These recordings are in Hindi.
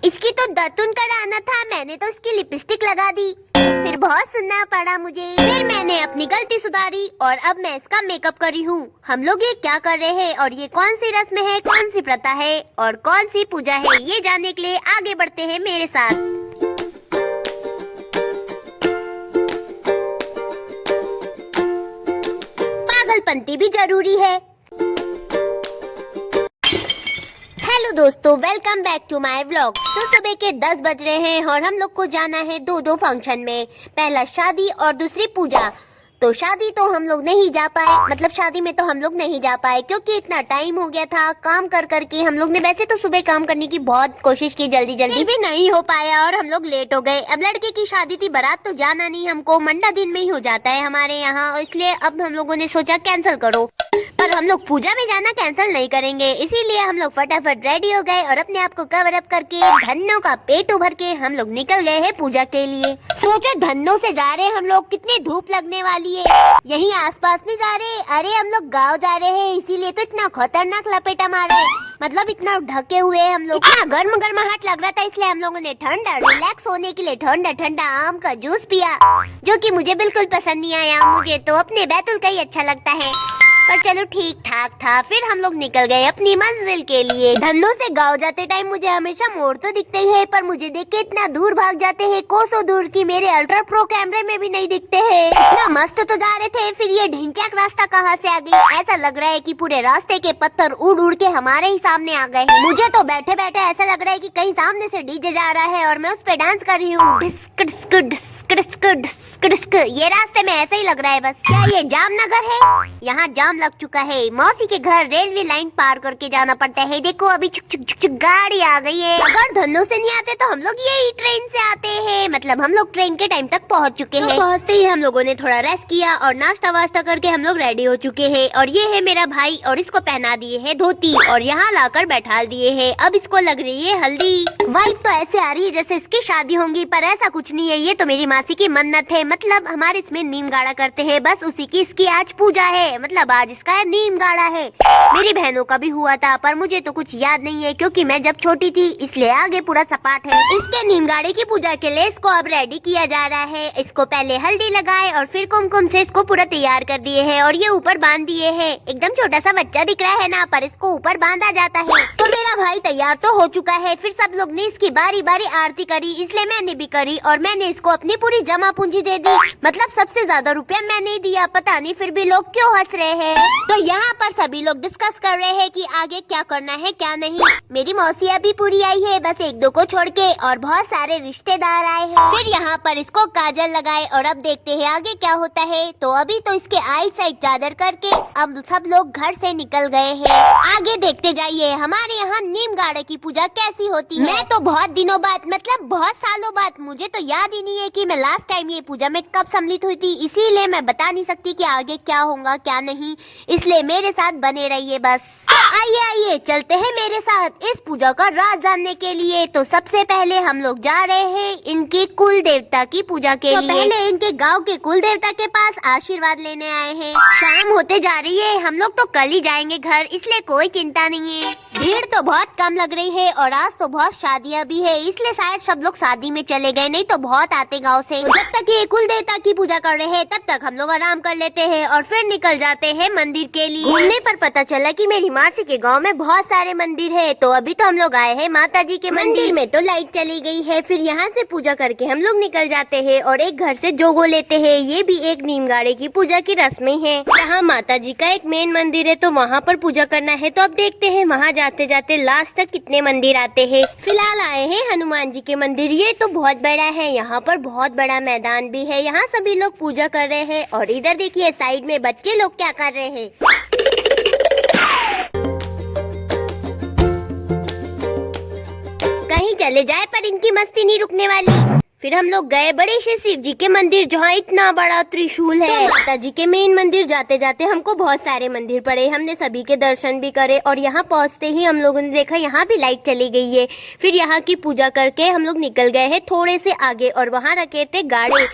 इसकी तो दातुन कराना था, मैंने तो इसकी लिपस्टिक लगा दी। फिर बहुत सुनना पड़ा मुझे, फिर मैंने अपनी गलती सुधारी और अब मैं इसका मेकअप कर रही हूँ। हम लोग ये क्या कर रहे हैं और ये कौन सी रस्म है, कौन सी प्रथा है और कौन सी पूजा है, ये जानने के लिए आगे बढ़ते हैं मेरे साथ। पागलपंती भी जरूरी है। हेलो दोस्तों, welcome back to my vlog. तो सुबह के 10 बज रहे हैं और हम लोग को जाना है दो फंक्शन में, पहला शादी और दूसरी पूजा। तो शादी तो हम लोग नहीं जा पाए, मतलब शादी में तो हम लोग नहीं जा पाए क्योंकि इतना टाइम हो गया था काम कर करके। हम लोग ने वैसे तो सुबह काम करने की बहुत कोशिश की, जल्दी जल्दी भी नहीं हो पाया और हम लोग लेट हो गए। अब लड़के की शादी थी, बारात तो जाना नहीं हमको, मंडा दिन में ही हो जाता है हमारे यहाँ, इसलिए अब हम लोगों ने सोचा कैंसिल करो। पर हम लोग पूजा में जाना कैंसिल नहीं करेंगे, इसीलिए हम लोग फटाफट रेडी हो गए और अपने आप को कवर अप करके धन्नों का पेट उभर के हम लोग निकल गए हैं पूजा के लिए। सोचो धन्नों से जा रहे हैं हम लोग, कितनी धूप लगने वाली है। यहीं आसपास नहीं जा रहे, अरे हम लोग गाँव जा रहे हैं, इसीलिए तो इतना खतरनाक लपेटा मारे, मतलब इतना ढके हुए हम लोग। इतना गर्म गर्माहट लग रहा था, इसलिए हम लोगों ने ठंडा रिलैक्स होने के लिए ठंडा ठंडा आम का जूस पिया, जो कि मुझे बिल्कुल पसंद नहीं आया। मुझे तो अपने बैतुल का ही अच्छा लगता है, पर चलो ठीक ठाक था। फिर हम लोग निकल गए अपनी मंजिल के लिए। धन्नो से गाँव जाते टाइम मुझे हमेशा मोड़ तो दिखते ही है, पर मुझे देख के इतना दूर भाग जाते हैं, कोसों दूर की मेरे अल्ट्रा प्रो कैमरे में भी नहीं दिखते हैं। इतना मस्त तो जा रहे थे, फिर ये ढिंचैक रास्ता कहाँ से आ गई। ऐसा लग रहा है कि पूरे रास्ते के पत्थर उड़ उड़ के हमारे ही सामने आ गए। मुझे तो बैठे बैठे ऐसा लग रहा है कि कहीं सामने से डीजे जा रहा है और मैं उस पे डांस कर रही हूँ। ये रास्ते में ऐसा ही लग रहा है बस। क्या ये जामनगर है? यहाँ जाम लग चुका है। मौसी के घर रेलवे लाइन पार करके जाना पड़ता है। देखो अभी छुक छुक छुक छुक गाड़ी आ गई है। अगर धन्नो से नहीं आते तो हम लोग यही ट्रेन से आते हैं, मतलब हम लोग ट्रेन के टाइम तक पहुँच चुके हैं। पहुँचते ही हम लोगों ने थोड़ा रेस्ट किया और नाश्ता वास्ता करके हम लोग रेडी हो चुके हैं। और ये है मेरा भाई और इसको पहना दिए है धोती और यहाँ लाकर बैठा दिए है। अब इसको लग रही है हल्दी। वाइब तो ऐसे आ रही है जैसे इसकी शादी होंगी, पर ऐसा कुछ नहीं है। ये तो मेरी मासी की मन्नत है, मतलब हमारे इसमें नीम गाड़ा करते हैं, बस उसी की इसकी आज पूजा है, मतलब आज इसका नीम गाड़ा है। मेरी बहनों का भी हुआ था, पर मुझे तो कुछ याद नहीं है क्योंकि मैं जब छोटी थी, इसलिए आगे पूरा सपाट है। इसके नीम गाड़े की पूजा के लिए इसको अब रेडी किया जा रहा है। इसको पहले हल्दी लगाए और फिर कुमकुम से इसको पूरा तैयार कर दिए है और ये ऊपर बांध दिए है। एकदम छोटा सा बच्चा दिख रहा है ना, पर इसको ऊपर बांधा जाता है। तो मेरा भाई तैयार तो हो चुका है। फिर सब लोग ने इसकी बारी बारी आरती करी, इसलिए मैंने भी करी और मैंने इसको अपनी पूरी जमा पूंजी दे दी, मतलब सबसे ज्यादा रुपया मैंने दिया। पता नहीं फिर भी लोग क्यों हंस रहे हैं। तो यहाँ पर सभी लोग डिस्कस कर रहे हैं कि आगे क्या करना है क्या नहीं। मेरी मौसी अभी पूरी आई है, बस एक दो को छोड़ के, और बहुत सारे रिश्तेदार आए हैं। फिर यहाँ पर इसको काजल लगाए और अब देखते हैं आगे क्या होता है। तो अभी तो इसके आइट साइड चादर करके अब सब लोग घर से निकल गए हैं। आगे देखते जाइए हमारे यहाँ नीम गाड़े की पूजा कैसी होती है। मैं तो बहुत दिनों बाद, मतलब बहुत सालों बाद, मुझे तो याद ही नहीं है कि मैं लास्ट टाइम ये पूजा में कब सम्मिलित हुई थी, इसीलिए मैं बता नहीं सकती कि आगे क्या होगा क्या नहीं, इसलिए मेरे साथ बने रहिए बस। तो आइए आइए चलते हैं मेरे साथ इस पूजा का राज जानने के लिए। तो सबसे पहले हम लोग जा रहे हैं इनके कुल देवता की पूजा के लिए। पहले इनके गांव के कुल देवता के पास आशीर्वाद लेने आए हैं। शाम होते जा रही है, हम लोग तो कल ही जाएंगे घर, इसलिए कोई चिंता नहीं है। भीड़ तो बहुत कम लग रही है और आज तो बहुत शादियाँ भी है, इसलिए शायद सब लोग शादी में चले गए, नहीं तो बहुत आते गाँव से। जब तक ये कुल देवता की पूजा कर रहे हैं तब तक हम लोग आराम कर लेते हैं और फिर निकल जाते हैं मंदिर के लिए। घूमने पर पता चला कि मेरी मासी के गांव में बहुत सारे मंदिर है। तो अभी तो हम लोग आए हैं माता जी के मंदिर में, तो लाइट चली गई है। फिर यहाँ से पूजा करके हम लोग निकल जाते हैं और एक घर से जोगो लेते हैं। ये भी एक नीम गाड़े की पूजा की रस्म है। यहाँ माता जी का एक मेन मंदिर है, तो वहाँ पर पूजा करना है। तो अब देखते हैं वहाँ जाते जाते लास्ट तक कितने मंदिर आते हैं। फिलहाल आए हैं हनुमान जी के मंदिर, ये तो बहुत बड़ा है, यहाँ पर बहुत बड़ा मैदान भी है। यहाँ सभी लोग पूजा कर रहे हैं और इधर देखिए साइड में बच्चे लोग क्या कर रहे हैं। कहीं चले जाए पर इनकी मस्ती नहीं रुकने वाली। फिर हम लोग गए बड़े से शिव जी के मंदिर, जहाँ इतना बड़ा त्रिशूल है। माता जी के मेन मंदिर जाते जाते हमको बहुत सारे मंदिर पड़े, हमने सभी के दर्शन भी करे और यहाँ पहुँचते ही हम लोगों ने देखा यहाँ भी लाइट चली गई है। फिर यहाँ की पूजा करके हम लोग निकल गए हैं थोड़े से आगे और वहाँ रखे थे गाड़े,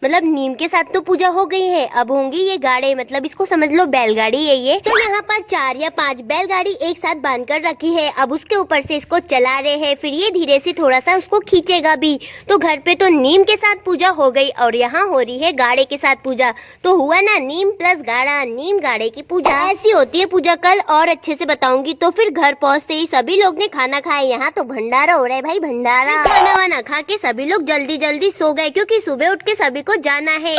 मतलब नीम के साथ तो पूजा हो गई है, अब होंगी ये गाड़े, मतलब इसको समझ लो बैलगाड़ी है ये। तो यहाँ पर 4 या 5 बैलगाड़ी एक साथ बांध कर रखी है। अब उसके ऊपर से इसको चला रहे हैं, फिर ये धीरे से थोड़ा सा उसको खींचेगा भी। तो घर पे तो नीम के साथ पूजा हो गई और यहाँ हो रही है गाड़े के साथ पूजा। तो हुआ ना नीम प्लस गाड़ा, नीम गाड़े की पूजा। ऐसी होती है पूजा, कल और अच्छे से बताऊंगी। तो फिर घर पहुँचते ही सभी लोग ने खाना खाया। यहाँ तो भंडारा हो रहा है भाई, भंडारा। खाना वाना खा के सभी लोग जल्दी जल्दी सो गए, क्योंकि सुबह उठ के सभी को जाना है,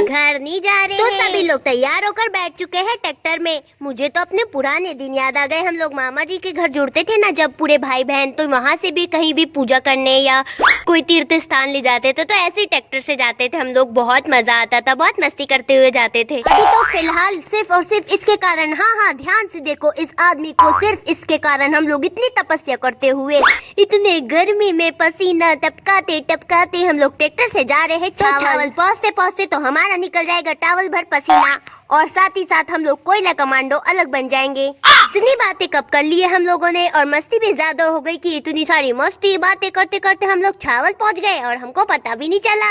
घर नहीं जा रहे। तो सभी लोग तैयार होकर बैठ चुके हैं ट्रैक्टर में। मुझे तो अपने पुराने दिन याद आ गए। हम लोग मामा जी के घर जुड़ते थे ना जब पूरे भाई बहन, तो वहाँ से भी कहीं भी पूजा करने या कोई तीर्थ स्थान ले जाते थे तो ऐसे ही ट्रैक्टर से जाते थे हम लोग। बहुत मजा आता था, बहुत मस्ती करते हुए जाते थे। अभी तो फिलहाल सिर्फ और सिर्फ इसके कारण, हाँ ध्यान से देखो इस आदमी को, सिर्फ इसके कारण हम लोग इतनी तपस्या करते हुए, इतने गर्मी में पसीना टपकाते टपकाते हम लोग ट्रैक्टर से जा रहे हैं चावल। पहुँचते पहुँचते तो हमारा निकल जाएगा टावल भर पसीना, और साथ ही साथ हम लोग कोयला कमांडो अलग बन जाएंगे। इतनी बातें कब कर ली है हम लोगों ने, और मस्ती भी ज्यादा हो गई कि इतनी सारी मस्ती बातें करते करते हम लोग छावल पहुंच गए और हमको पता भी नहीं चला।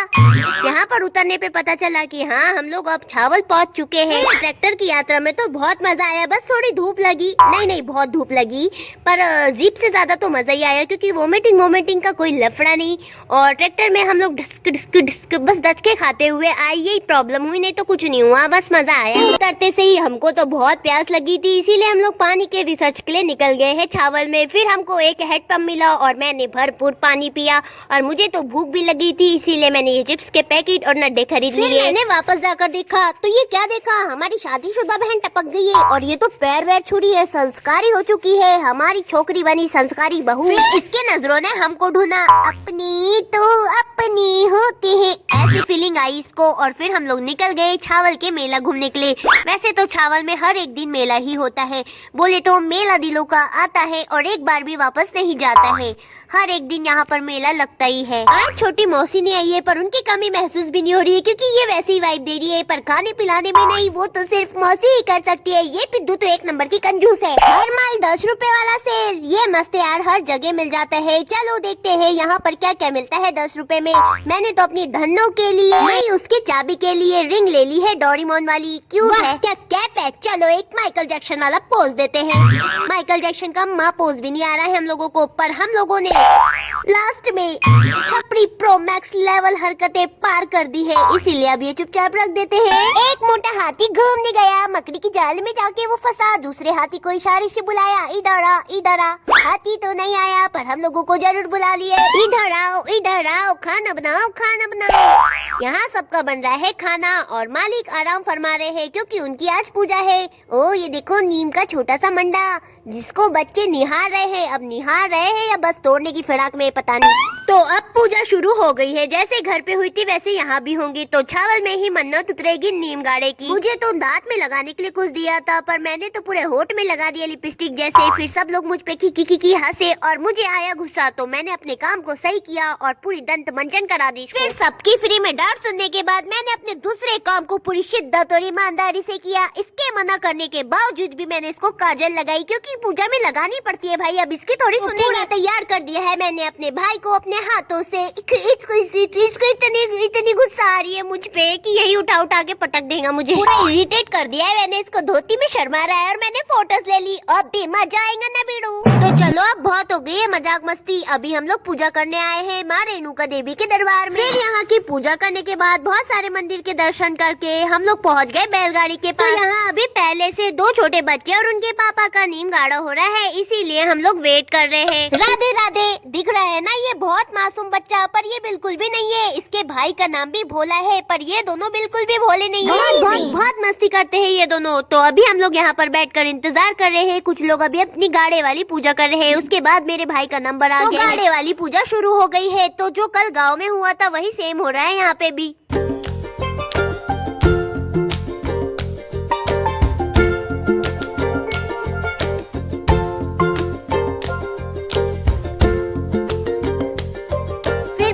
यहाँ पर उतरने पे पता चला कि हाँ हम लोग अब छावल पहुंच चुके हैं। ट्रैक्टर की यात्रा में तो बहुत मजा आया, बस थोड़ी धूप लगी, नहीं बहुत धूप लगी, पर जीप से ज्यादा तो मजा ही आया, क्योंकि वोमिटिंग का कोई लफड़ा नहीं। और ट्रैक्टर में हम लोग डिस्क बस दचके खाते हुए आए, यही प्रॉब्लम हुई, नहीं तो कुछ नहीं हुआ, बस मजा आया। उतरते से ही हमको तो बहुत प्यास लगी थी, इसीलिए हम लोग पानी के रिसर्च के लिए निकल गए हैं छावल में। फिर हमको एक हेड पंप मिला और मैंने भरपूर पानी पिया, और मुझे तो भूख भी लगी थी, इसीलिए मैंने ये चिप्स के पैकेट और नड्डे खरीद लिए। मैंने वापस जाकर देखा तो ये क्या देखा, हमारी शादीशुदा बहन टपक गई है, और ये तो पैर वैर छुरी है, संस्कारी हो चुकी है, हमारी छोकरी बनी संस्कारी बहू। इसके नजरों ने हमको ढूंढा, अपनी तो अपनी होती है, ऐसी फीलिंग आई इसको। और फिर हम लोग निकल गए छावल के मेला घूमने के लिए। वैसे तो छावल में हर एक दिन मेला ही होता है, बोले तो मेला दिलों का आता है और एक बार भी वापस नहीं जाता है। हर एक दिन यहाँ पर मेला लगता ही है। आज छोटी मौसी नहीं आई है, पर उनकी कमी महसूस भी नहीं हो रही है, क्योंकि ये वैसी ही वाइब दे रही है, पर खाने पिलाने में नहीं, वो तो सिर्फ मौसी ही कर सकती है। ये पिद्दू तो एक नंबर की कंजूस है। हर माल 10 रुपए वाला सेल, ये मस्त यार, हर जगह मिल जाता है। चलो देखते हैं यहाँ पर क्या क्या मिलता है 10 रुपए में। मैंने तो अपनी धन्नो के लिए नहीं, उसकी चाबी के लिए रिंग ले ली है, डोरेमोन वाली, क्यूट है। क्या कैप है, चलो एक माइकल जैक्सन वाला पोज देते हैं। माइकल जैक्सन का माँ पोज भी नहीं आ रहा है हम लोगों को, पर हम लोगों ने लास्ट में छपरी प्रो मैक्स लेवल हरकतें पार कर दी है, इसीलिए अब ये चुपचाप रख देते हैं। एक मोटा हाथी घूमने गया, मकड़ी की जाल में जाके वो फंसा, दूसरे हाथी को इशारे से बुलाया, इधर आ इधर आ। हाथी तो नहीं आया, पर हम लोगों को जरूर बुला लिया, इधर आओ, खाना बनाओ खाना बनाओ। यहाँ सबका बन रहा है खाना और मालिक आराम फरमा रहे हैं, क्योंकि उनकी आज पूजा है। ओ ये देखो नीम का छोटा सा मंडा, जिसको बच्चे निहार रहे हैं। अब निहार रहे हैं या बस तोड़ने की फिराक में, पता नहीं। तो अब पूजा शुरू हो गई है, जैसे घर पे हुई थी वैसे यहाँ भी होंगी। तो छावल में ही मन्नत उतरेगी नीम गाड़े की। मुझे तो दांत में लगाने के लिए कुछ दिया था, पर मैंने तो पूरे होठ में लगा दिया लिपस्टिक जैसे। फिर सब लोग मुझ पे खी हंसे और मुझे आया गुस्सा, तो मैंने अपने काम को सही किया और पूरी दंत मंजन करा दी। फिर सबकी फ्री में डांट सुनने के बाद मैंने अपने दूसरे काम को पूरी शिद्दत और ईमानदारी से किया। इसके मना करने के बावजूद भी मैंने इसको काजल लगाई, क्योंकि पूजा में लगानी पड़ती है भाई। अब इसकी थोड़ी सुनेगा। तैयार कर दिया है मैंने अपने भाई को अपने हाथों से। इसको इतनी गुस्सा आ रही है मुझ पे कि यही उठा के पटक देगा मुझे। पूरा इरिटेट कर दिया है मैंने इसको, धोती में शर्मा रहा है और मैंने फोटोज ले ली। अब भी मजा आएगा ना बीड़ू। तो चलो अब बहुत हो गई है मजाक मस्ती, अभी हम लोग पूजा करने आए हैं माँ रेणुका देवी के दरबार में। फिर यहाँ की पूजा करने के बाद बहुत सारे मंदिर के दर्शन करके हम लोग पहुँच गए बैलगाड़ी के पास। तो यहाँ अभी पहले से 2 छोटे बच्चे और उनके पापा का नीम गाढ़ा हो रहा है, इसीलिए हम लोग वेट कर रहे हैं। राधे राधे, दिख रहा है ना ये बहुत मासूम बच्चा, पर ये बिल्कुल भी नहीं है। इसके भाई का नाम भी भोला है, पर ये दोनों बिल्कुल भी भोले नहीं है। बहुत मस्ती करते हैं ये दोनों। तो अभी हम लोग यहाँ पर बैठकर इंतजार कर रहे हैं। कुछ लोग अभी अपनी गाड़े वाली पूजा कर रहे हैं, उसके बाद मेरे भाई का नंबर आ गया। गाड़े वाली पूजा शुरू हो गई है। तो जो कल गाँव में हुआ था वही सेम हो रहा है यहाँ पे भी।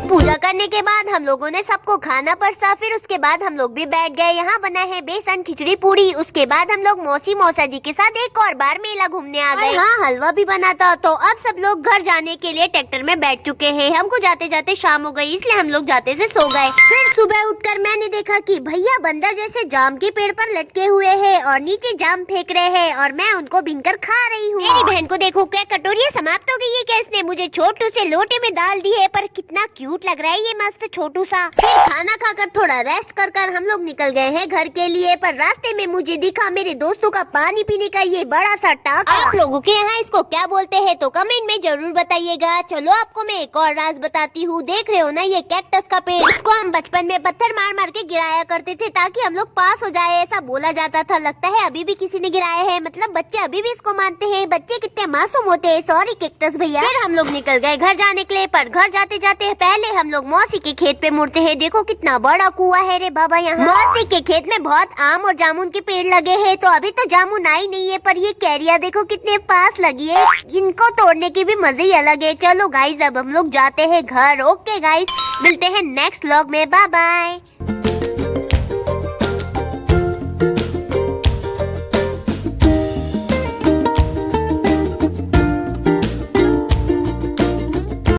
पूजा करने के बाद हम लोगों ने सबको खाना परसा, फिर उसके बाद हम लोग भी बैठ गए। यहाँ बना है बेसन खिचड़ी पूरी। उसके बाद हम लोग मौसी मौसा जी के साथ एक और बार मेला घूमने आ गए। हाँ, हलवा भी बना था। तो अब सब लोग घर जाने के लिए ट्रैक्टर में बैठ चुके हैं। हमको जाते जाते शाम हो गई, इसलिए हम लोग जाते से सो गए। फिर सुबह उठकर मैंने देखा कि भैया बंदर जैसे जाम के पेड़ पर लटके हुए हैं और नीचे जाम फेंक रहे हैं और मैं उनको बीनकर खा रही हूँ। मेरी बहन को देखो, क्या कटोरियाँ समाप्त हो गई है क्या? इसने मुझे छोटू से लोटे में डाल दी है, पर कितना क्यूट लग रहा है ये मस्त छोटू सा। फिर खाना खाकर थोड़ा रेस्ट कर हम लोग निकल गए हैं घर के लिए। पर रास्ते में मुझे दिखा मेरे दोस्तों का पानी पीने का ये बड़ा सा टांका। आप लोगों के यहाँ इसको क्या बोलते हैं तो कमेंट में जरूर बताइएगा। चलो आपको मैं एक और राज बताती हूँ। देख रहे हो ना ये कैक्टस का पेड़, इसको हम बचपन में पत्थर मार मार के गिराया करते थे ताकि हम लोग पास हो जाए, ऐसा बोला जाता था। लगता है अभी भी किसी ने गिराया है, मतलब बच्चे अभी भी इसको मानते हैं। बच्चे कितने मासूम होते हैं। सॉरी कैक्टस भैया। फिर हम लोग निकल गए घर जाने के लिए। पर घर जाते जाते पहले हम लोग मौसी के खेत पे मुड़ते हैं। देखो कितना बड़ा कुआं है रे बाबा यहाँ। मौसी के खेत में बहुत आम और जामुन के पेड़ लगे हैं। तो अभी तो जामुन आई नहीं है, पर ये कैरिया देखो कितने पास लगी है। इनको तोड़ने की भी मजे ही अलग है। चलो गाइस अब हम लोग जाते हैं घर। ओके गाइस, मिलते हैं नेक्स्ट व्लॉग में। Bye bye.